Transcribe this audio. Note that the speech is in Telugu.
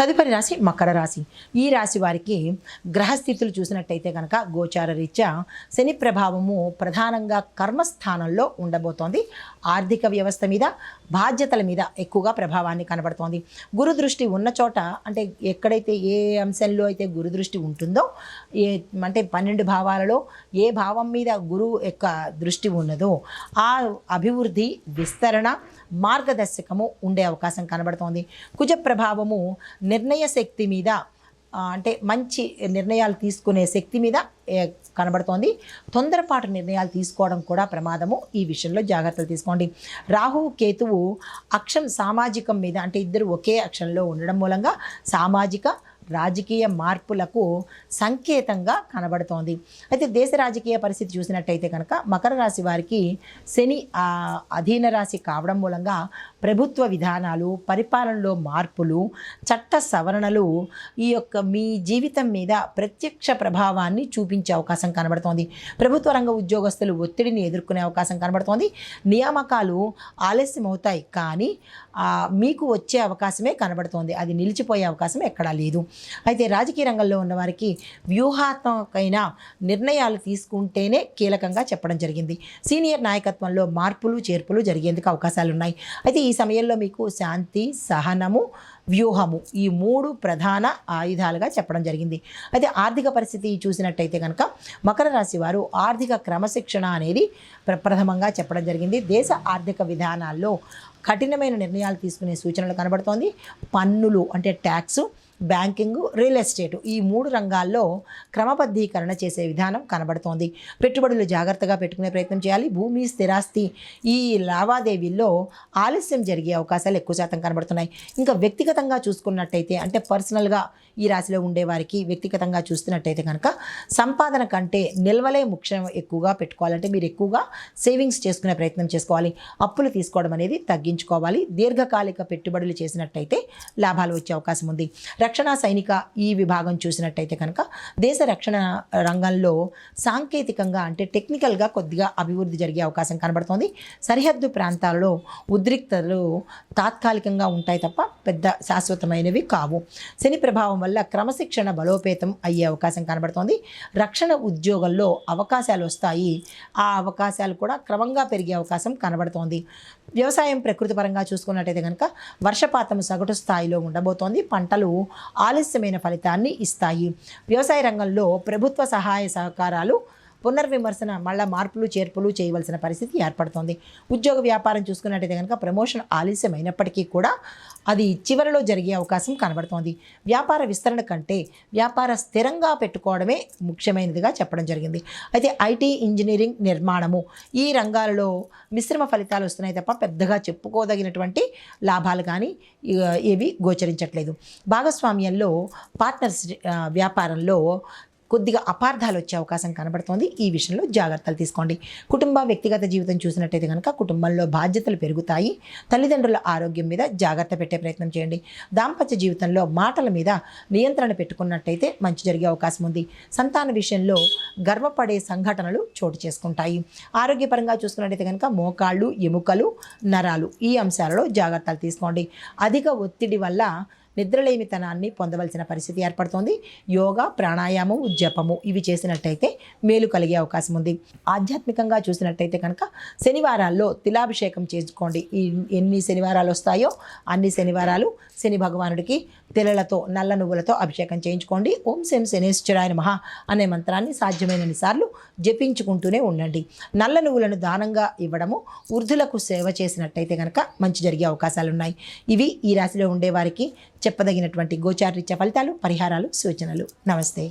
తదుపరి రాశి మకర రాశి. ఈ రాశి వారికి గ్రహస్థితులు చూసినట్టయితే కనుక గోచార రీత్యా శని ప్రభావము ప్రధానంగా కర్మస్థానంలో ఉండబోతోంది. ఆర్థిక వ్యవస్థ మీద, బాధ్యతల మీద ఎక్కువగా ప్రభావాన్ని కనబడుతోంది. గురు దృష్టి ఉన్న చోట, అంటే ఎక్కడైతే ఏ అంశంలో అయితే గురు దృష్టి ఉంటుందో, అంటే 12 భావాలలో ఏ భావం మీద గురువు యొక్క దృష్టి ఉన్నదో ఆ అభివృద్ధి, విస్తరణ, మార్గదర్శకము ఉండే అవకాశం కనబడుతోంది. కుజ ప్రభావము నిర్ణయ శక్తి మీద, అంటే మంచి నిర్ణయాలు తీసుకునే శక్తి మీద కనబడుతోంది. తొందరపాటు నిర్ణయాలు తీసుకోవడం కూడా ప్రమాదము. ఈ విషయంలో జాగ్రత్తలు తీసుకోండి. రాహు కేతువు అక్షం సామాజికం మీద, అంటే ఇద్దరు ఒకే అక్షంలో ఉండడం మూలంగా సామాజిక రాజకీయ మార్పులకు సంకేతంగా కనబడుతోంది. అయితే దేశ రాజకీయ పరిస్థితి చూసినట్టయితే కనుక మకర రాశి వారికి శని అధీన రాశి కావడం మూలంగా ప్రభుత్వ విధానాలు, పరిపాలనలో మార్పులు, చట్ట సవరణలు ఈ యొక్క మీ జీవితం మీద ప్రత్యక్ష ప్రభావాన్ని చూపించే అవకాశం కనబడుతోంది. ప్రభుత్వ రంగ ఉద్యోగస్తులు ఒత్తిడిని ఎదుర్కొనే అవకాశం కనబడుతోంది. నియామకాలు ఆలస్యం అవుతాయి, కానీ మీకు వచ్చే అవకాశమే కనబడుతోంది. అది నిలిచిపోయే అవకాశం ఎక్కడా లేదు. అయితే రాజకీయ రంగంలో ఉన్నవారికి వ్యూహాత్మకమైన నిర్ణయాలు తీసుకుంటేనే కీలకంగా చెప్పడం జరిగింది. సీనియర్ నాయకత్వంలో మార్పులు, చేర్పులు జరిగేందుకు అవకాశాలు ఉన్నాయి. అయితే ఈ సమయంలో మీకు శాంతి, సహనము, వ్యూహము, ఈ 3 ప్రధాన ఆయుధాలుగా చెప్పడం జరిగింది. అయితే ఆర్థిక పరిస్థితి చూసినట్టయితే కనుక మకర రాశి వారు ఆర్థిక క్రమశిక్షణ అనేది ప్రప్రథమంగా చెప్పడం జరిగింది. దేశ ఆర్థిక విధానాల్లో కఠినమైన నిర్ణయాలు తీసుకునే సూచనలు కనబడుతోంది. పన్నులు అంటే ట్యాక్సు, బ్యాంకింగ్, రియల్ ఎస్టేటు, ఈ 3 రంగాల్లో క్రమబద్ధీకరణ చేసే విధానం కనబడుతోంది. పెట్టుబడులు జాగ్రత్తగా పెట్టుకునే ప్రయత్నం చేయాలి. భూమి, స్థిరాస్తి ఈ లావాదేవీల్లో ఆలస్యం జరిగే అవకాశాలు ఎక్కువ శాతం కనబడుతున్నాయి. ఇంకా వ్యక్తిగతంగా చూసుకున్నట్టయితే, అంటే పర్సనల్గా ఈ రాశిలో ఉండేవారికి వ్యక్తిగతంగా చూస్తున్నట్టయితే కనుక సంపాదన కంటే నిల్వలే ముఖ్యం ఎక్కువగా పెట్టుకోవాలంటే మీరు ఎక్కువగా సేవింగ్స్ చేసుకునే ప్రయత్నం చేసుకోవాలి. అప్పులు తీసుకోవడం అనేది తగ్గించుకోవాలి. దీర్ఘకాలిక పెట్టుబడులు చేసినట్టయితే లాభాలు వచ్చే అవకాశం ఉంది. రక్షణ, సైనిక ఈ విభాగం చూసినట్టయితే కనుక దేశ రక్షణ రంగంలో సాంకేతికంగా, అంటే టెక్నికల్గా కొద్దిగా అభివృద్ధి జరిగే అవకాశం కనబడుతోంది. సరిహద్దు ప్రాంతాలలో ఉద్రిక్తలు తాత్కాలికంగా ఉంటాయి తప్ప పెద్ద శాశ్వతమైనవి కావు. శని ప్రభావం వల్ల క్రమశిక్షణ బలోపేతం అయ్యే అవకాశం కనబడుతోంది. రక్షణ ఉద్యోగంలో అవకాశాలు వస్తాయి. ఆ అవకాశాలు కూడా క్రమంగా పెరిగే అవకాశం కనబడుతోంది. వ్యవసాయం ప్రకృతి పరంగా చూసుకున్నట్టయితే కనుక వర్షపాతం సగటు స్థాయిలో ఉండబోతోంది. పంటలు ఆలస్యమైన ఫలితాన్ని ఇస్తాయి. వ్యవసాయ రంగంలో ప్రభుత్వ సహాయ సహకారాలు, పునర్విమర్శన, మళ్ళీ మార్పులు, చేర్పులు చేయవలసిన పరిస్థితి ఏర్పడుతోంది. ఉద్యోగ వ్యాపారం చూసుకున్నట్టయితే కనుక ప్రమోషన్ ఆలస్యమైనప్పటికీ కూడా అది చివరిలో జరిగే అవకాశం కనబడుతోంది. వ్యాపార విస్తరణ కంటే వ్యాపార స్థిరంగా పెట్టుకోవడమే ముఖ్యమైనదిగా చెప్పడం జరిగింది. అయితే ఐటీ, ఇంజనీరింగ్, నిర్మాణము ఈ రంగాలలో మిశ్రమ ఫలితాలు వస్తున్నాయి తప్ప పెద్దగా చెప్పుకోదగినటువంటి లాభాలు కానీ ఏవి గోచరించట్లేదు. భాగస్వామ్యంలో, పార్ట్నర్స్ వ్యాపారంలో కొద్దిగా అపార్థాలు వచ్చే అవకాశం కనబడుతోంది. ఈ విషయంలో జాగ్రత్తలు తీసుకోండి. కుటుంబ, వ్యక్తిగత జీవితం చూసినట్టయితే కనుక కుటుంబంలో బాధ్యతలు పెరుగుతాయి. తల్లిదండ్రుల ఆరోగ్యం మీద జాగ్రత్త పెట్టే ప్రయత్నం చేయండి. దాంపత్య జీవితంలో మాటల మీద నియంత్రణ పెట్టుకున్నట్టయితే మంచి జరిగే అవకాశం ఉంది. సంతాన విషయంలో గర్వపడే సంఘటనలు చోటు చేసుకుంటాయి. ఆరోగ్యపరంగా చూసుకున్నట్టయితే కనుక మోకాళ్ళు, ఎముకలు, నరాలు ఈ అంశాలలో జాగ్రత్తలు తీసుకోండి. అధిక ఒత్తిడి వల్ల నిద్రలేమితనాన్ని పొందవలసిన పరిస్థితి ఏర్పడుతోంది. యోగా, ప్రాణాయామం, జపము ఇవి చేసినట్టయితే మేలు కలిగే అవకాశం ఉంది. ఆధ్యాత్మికంగా చూసినట్టయితే కనుక శనివారాల్లో తిలాభిషేకం చేసుకోండి. ఎన్ని శనివారాలు వస్తాయో అన్ని శనివారాలు శని భగవానుడికి తెల్లలతో, నల్ల నువ్వులతో అభిషేకం చేయించుకోండి. ఓం శం శనేశ్వరాయ నమః అనే మంత్రాన్ని సాధ్యమైనన్ని సార్లు జపించుకుంటూనే ఉండండి. నల్ల నువ్వులను దానంగా ఇవ్వడము, వృద్ధులకు సేవ చేసినట్టయితే కనుక మంచి జరిగే అవకాశాలు ఉన్నాయి. ఇవి ఈ రాశిలో ఉండేవారికి చెప్పదగినటువంటి గోచారరీత్యా ఫలితాలు, పరిహారాలు, సూచనలు. నమస్తే.